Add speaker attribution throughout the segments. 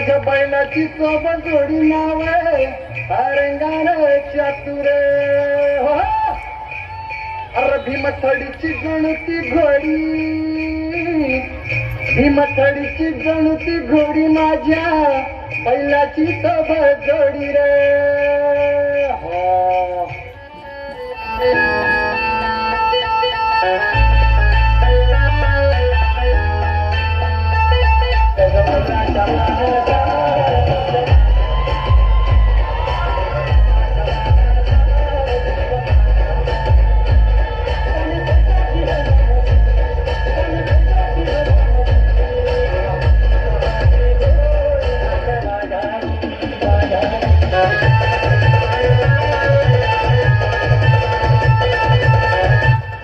Speaker 1: माझ्या बैलाची सोबत जोडी नाव रंगान चातुर हो. अरे भीमथडीची गणती घोडी, भीमथडीची गणती घोडी माझ्या बैलाची सोबत जोडी रे हो.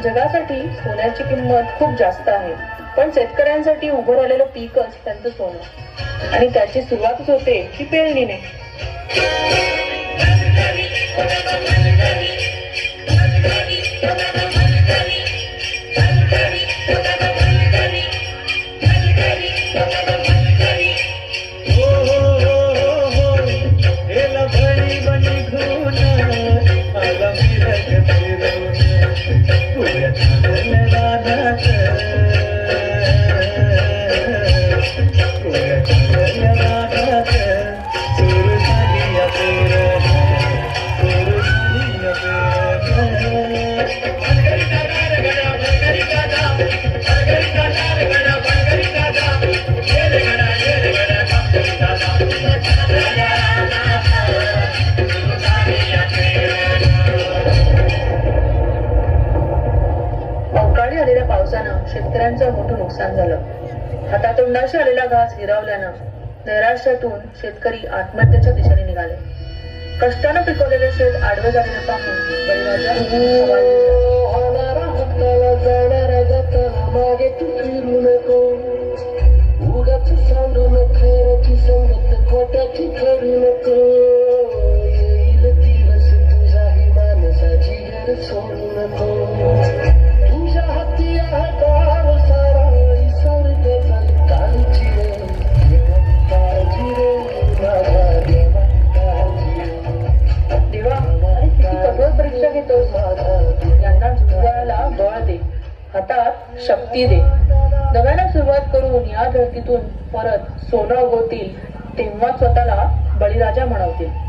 Speaker 2: जगासाठी सोन्याची किंमत खूप जास्त आहे, पण शेतकऱ्यांसाठी उभं राहिलेलं पीकच त्यांचं सोनं, आणि त्याची सुरुवातच होते की पेरणीने. अवकाळी आलेल्या पावसानं शेतकऱ्यांचं मोठं नुकसान झालं. हातातोंडाशी आलेला घास हिरावल्यानं नैराश्यातून शेतकरी आत्महत्येच्या दिशेने निघाले. कष्टानं पिकवलेले शेत आडवं झालेलं पाहून बळीराजा
Speaker 1: मागे तू फिरू नको, उगाच सांडू नको, संगत खोट्याची करू नको. येईल दिवस तुझाही माणसाची घर सोडू नको. तुझ्या हाती हातावर सारा सर्ग काळजी रे, काळजी रे माझा देवा, काळजी
Speaker 2: देवा, अरे किती कठोर परीक्षा घेतोस. यांना झुंजायला बळ दे, हातात शक्ती दे. नव्यानं सुरुवात करून या धरतीतून परत सोनं उगवतील, तेव्हा स्वतःला बळीराजा म्हणवतील.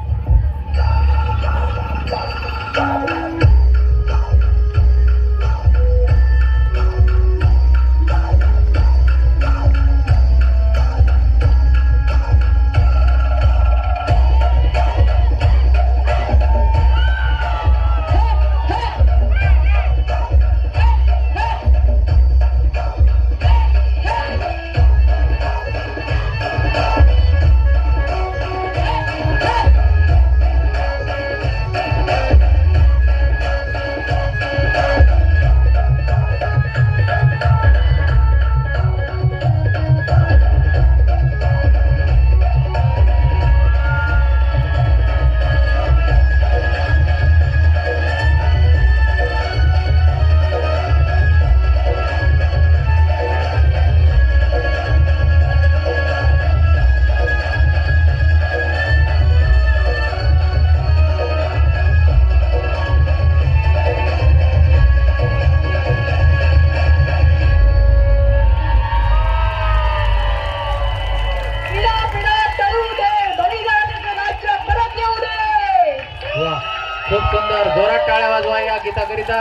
Speaker 3: खूप सुंदर, जोरात टाळ्या वाजवा या गीताकरिता.